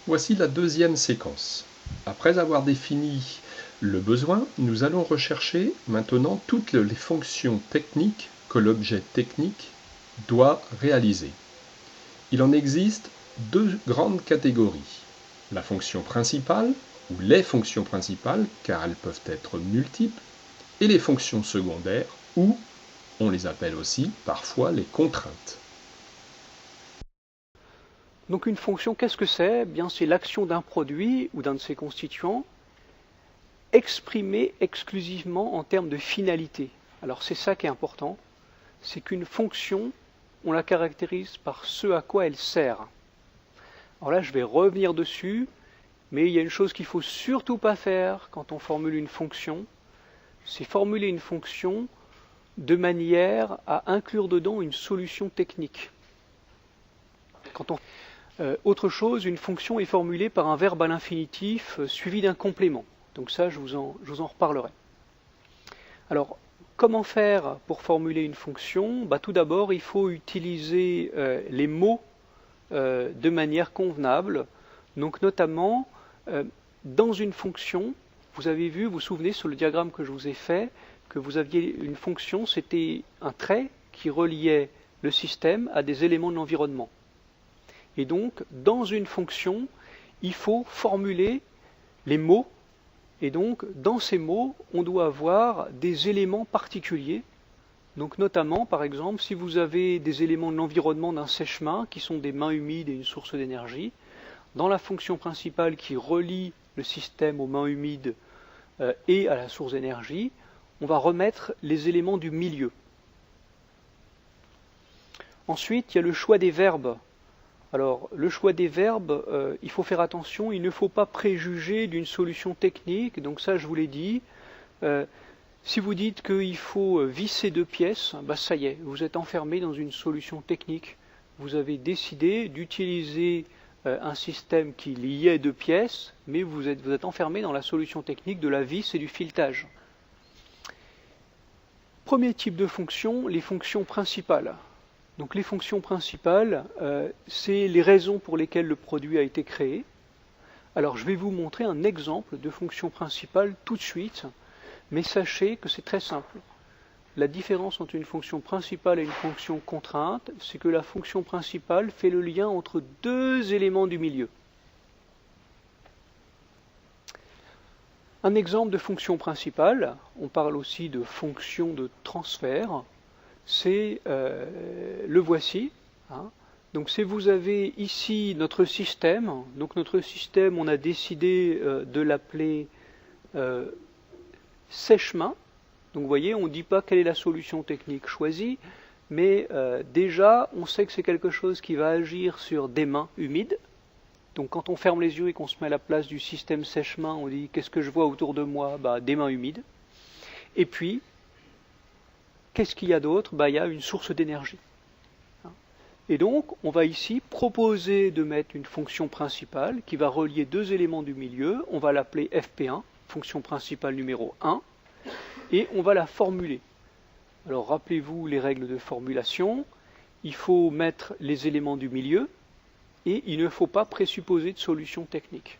Voici la deuxième séquence. Après avoir défini le besoin, nous allons rechercher maintenant toutes les fonctions techniques que l'objet technique doit réaliser. Il en existe deux grandes catégories. La fonction principale, ou les fonctions principales, car elles peuvent être multiples, et les fonctions secondaires, ou on les appelle aussi parfois les contraintes. Donc une fonction, qu'est-ce que c'est? Bien, c'est l'action d'un produit ou d'un de ses constituants exprimée exclusivement en termes de finalité. Alors c'est ça qui est important, c'est qu'une fonction, on la caractérise par ce à quoi elle sert. Alors là, je vais revenir dessus, mais il y a une chose qu'il ne faut surtout pas faire quand on formule une fonction, c'est formuler une fonction de manière à inclure dedans une solution technique. Autre chose, une fonction est formulée par un verbe à l'infinitif suivi d'un complément. Donc ça, je vous en reparlerai. Alors, comment faire pour formuler une fonction? Tout d'abord, il faut utiliser les mots de manière convenable. Donc notamment, dans une fonction, vous avez vu, vous vous souvenez sur le diagramme que je vous ai fait, que vous aviez une fonction, c'était un trait qui reliait le système à des éléments de l'environnement. Et donc, dans une fonction, il faut formuler les mots, et donc, dans ces mots, on doit avoir des éléments particuliers. Donc, notamment, par exemple, si vous avez des éléments de l'environnement d'un sèche-main, qui sont des mains humides et une source d'énergie, dans la fonction principale qui relie le système aux mains humides et à la source d'énergie, on va remettre les éléments du milieu. Ensuite, il y a le choix des verbes. Alors, le choix des verbes, il faut faire attention, il ne faut pas préjuger d'une solution technique, donc ça je vous l'ai dit. Si vous dites qu'il faut visser deux pièces, ça y est, vous êtes enfermé dans une solution technique. Vous avez décidé d'utiliser un système qui liait deux pièces, mais vous êtes enfermé dans la solution technique de la vis et du filetage. Premier type de fonction, les fonctions principales. Donc les fonctions principales, c'est les raisons pour lesquelles le produit a été créé. Alors je vais vous montrer un exemple de fonction principale tout de suite, mais sachez que c'est très simple. La différence entre une fonction principale et une fonction contrainte, c'est que la fonction principale fait le lien entre deux éléments du milieu. Un exemple de fonction principale, on parle aussi de fonction de transfert, c'est le voici. Donc si vous avez ici notre système, donc notre système, on a décidé de l'appeler sèche-main. Donc vous voyez, on ne dit pas quelle est la solution technique choisie, mais déjà on sait que c'est quelque chose qui va agir sur des mains humides. Donc quand on ferme les yeux et qu'on se met à la place du système sèche-main, on dit qu'est-ce que je vois autour de moi? Des mains humides. Et puis, qu'est-ce qu'il y a d'autre? Il y a une source d'énergie. Et donc, on va ici proposer de mettre une fonction principale qui va relier deux éléments du milieu. On va l'appeler FP1, fonction principale numéro 1, et on va la formuler. Alors, rappelez-vous les règles de formulation. Il faut mettre les éléments du milieu, et il ne faut pas présupposer de solution technique.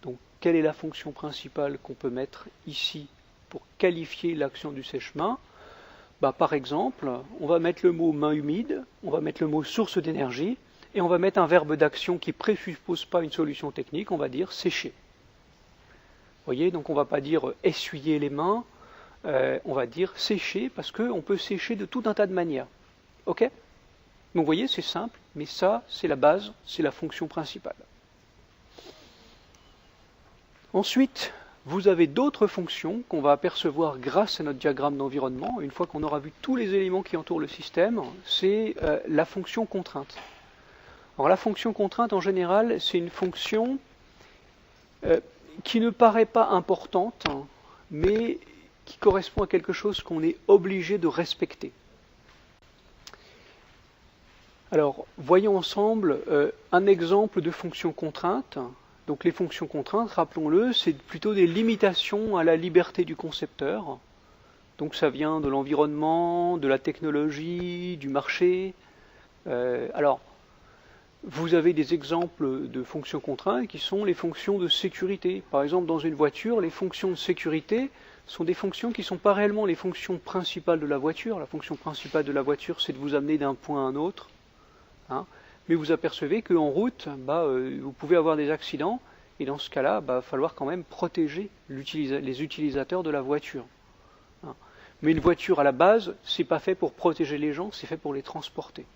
Donc, quelle est la fonction principale qu'on peut mettre ici pour qualifier l'action du sèche-main? Par exemple, on va mettre le mot main humide, on va mettre le mot source d'énergie, et on va mettre un verbe d'action qui ne présuppose pas une solution technique, on va dire sécher. Vous voyez, donc on ne va pas dire essuyer les mains, on va dire sécher, parce qu'on peut sécher de tout un tas de manières. Ok? Donc vous voyez, c'est simple, mais ça, c'est la base, c'est la fonction principale. Ensuite, vous avez d'autres fonctions qu'on va apercevoir grâce à notre diagramme d'environnement. Une fois qu'on aura vu tous les éléments qui entourent le système, c'est la fonction contrainte. Alors la fonction contrainte, en général, c'est une fonction qui ne paraît pas importante, mais qui correspond à quelque chose qu'on est obligé de respecter. Alors, voyons ensemble un exemple de fonction contrainte. Donc les fonctions contraintes, rappelons-le, c'est plutôt des limitations à la liberté du concepteur. Donc ça vient de l'environnement, de la technologie, du marché. Alors, Vous avez des exemples de fonctions contraintes qui sont les fonctions de sécurité. Par exemple, dans une voiture, les fonctions de sécurité sont des fonctions qui ne sont pas réellement les fonctions principales de la voiture. La fonction principale de la voiture, c'est de vous amener d'un point à un autre. Hein. Mais vous apercevez qu'en route, vous pouvez avoir des accidents, et dans ce cas-là, il va falloir quand même protéger les utilisateurs de la voiture. Hein. Mais une voiture, à la base, c'est pas fait pour protéger les gens, c'est fait pour les transporter.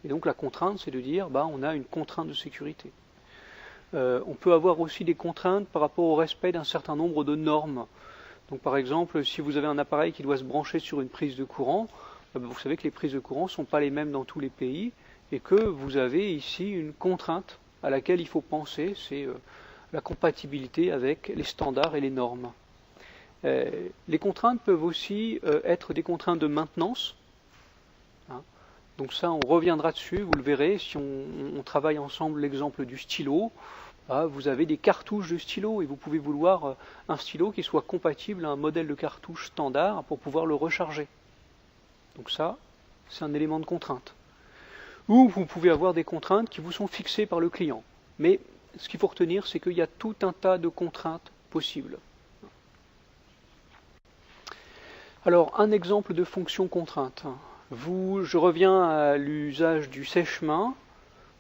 Et donc la contrainte, c'est de dire, on a une contrainte de sécurité. On peut avoir aussi des contraintes par rapport au respect d'un certain nombre de normes. Donc par exemple, si vous avez un appareil qui doit se brancher sur une prise de courant, vous savez que les prises de courant ne sont pas les mêmes dans tous les pays, et que vous avez ici une contrainte à laquelle il faut penser, c'est la compatibilité avec les standards et les normes. Les contraintes peuvent aussi être des contraintes de maintenance. Hein. Donc ça, on reviendra dessus, vous le verrez, si on travaille ensemble l'exemple du stylo, vous avez des cartouches de stylo et vous pouvez vouloir un stylo qui soit compatible à un modèle de cartouche standard pour pouvoir le recharger. Donc ça, c'est un élément de contrainte. Ou vous pouvez avoir des contraintes qui vous sont fixées par le client. Mais ce qu'il faut retenir, c'est qu'il y a tout un tas de contraintes possibles. Alors, un exemple de fonction contrainte. Je reviens à l'usage du sèche-main.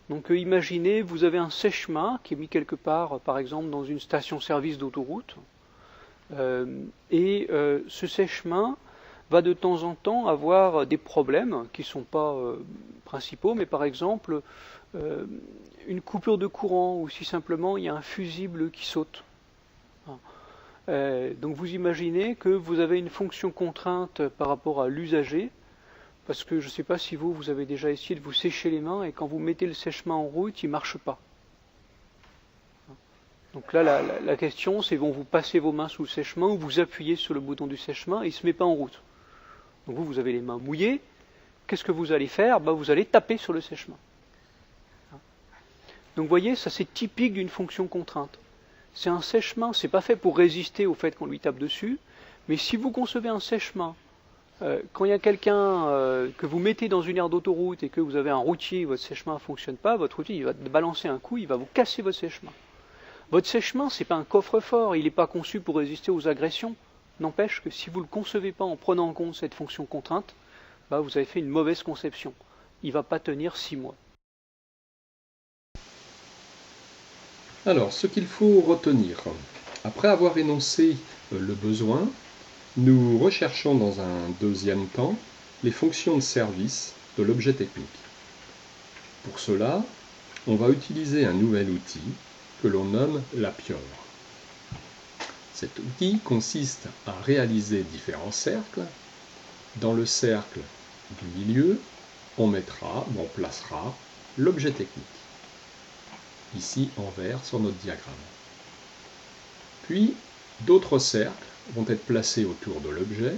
Donc imaginez, vous avez un sèche-main qui est mis quelque part, par exemple, dans une station-service d'autoroute. Ce sèche-main va de temps en temps avoir des problèmes qui ne sont pas principaux, mais par exemple, une coupure de courant, ou si simplement il y a un fusible qui saute. Donc vous imaginez que vous avez une fonction contrainte par rapport à l'usager, parce que je ne sais pas si vous avez déjà essayé de vous sécher les mains, et quand vous mettez le sèche-main en route, il ne marche pas. Donc là, la question, c'est vous passez vos mains sous le sèche-main, ou vous appuyez sur le bouton du sèche-main, et il ne se met pas en route. Donc vous avez les mains mouillées, qu'est-ce que vous allez faire ? Vous allez taper sur le sèche-main. Donc vous voyez, ça c'est typique d'une fonction contrainte. C'est un sèche-main, c'est pas fait pour résister au fait qu'on lui tape dessus, mais si vous concevez un sèche-main, quand il y a quelqu'un que vous mettez dans une aire d'autoroute et que vous avez un routier, votre sèche-main ne fonctionne pas, votre routier il va balancer un coup, il va vous casser votre sèche-main. Votre sèche-main, ce n'est pas un coffre-fort, il n'est pas conçu pour résister aux agressions. N'empêche que si vous ne le concevez pas en prenant en compte cette fonction contrainte, vous avez fait une mauvaise conception. Il ne va pas tenir 6 mois. Alors, ce qu'il faut retenir, après avoir énoncé le besoin, nous recherchons dans un deuxième temps les fonctions de service de l'objet technique. Pour cela, on va utiliser un nouvel outil que l'on nomme la pieuvre. Cet outil consiste à réaliser différents cercles. Dans le cercle du milieu, on placera l'objet technique, ici en vert sur notre diagramme. Puis, d'autres cercles vont être placés autour de l'objet.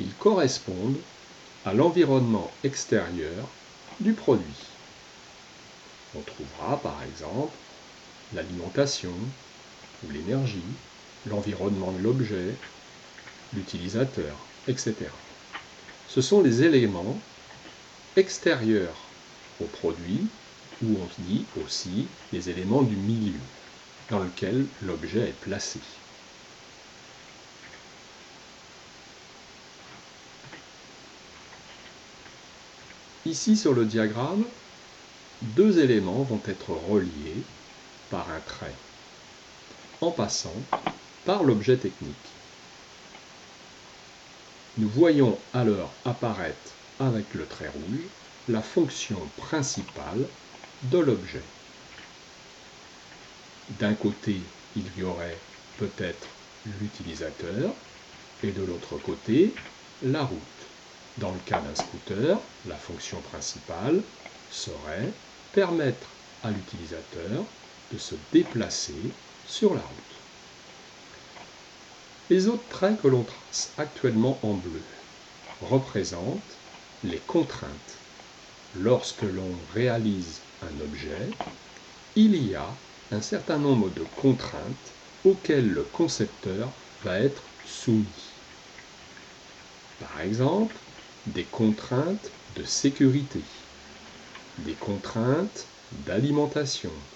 Ils correspondent à l'environnement extérieur du produit. On trouvera par exemple l'alimentation ou l'énergie, l'environnement de l'objet, l'utilisateur, etc. Ce sont les éléments extérieurs au produit, ou on dit aussi les éléments du milieu dans lequel l'objet est placé. Ici sur le diagramme, deux éléments vont être reliés par un trait, en passant par l'objet technique. Nous voyons alors apparaître avec le trait rouge la fonction principale de l'objet. D'un côté, il y aurait peut-être l'utilisateur et de l'autre côté, la route. Dans le cas d'un scooter, la fonction principale serait permettre à l'utilisateur de se déplacer sur la route. Les autres traits que l'on trace actuellement en bleu représentent les contraintes. Lorsque l'on réalise un objet, il y a un certain nombre de contraintes auxquelles le concepteur va être soumis. Par exemple, des contraintes de sécurité. des contraintes d'alimentation.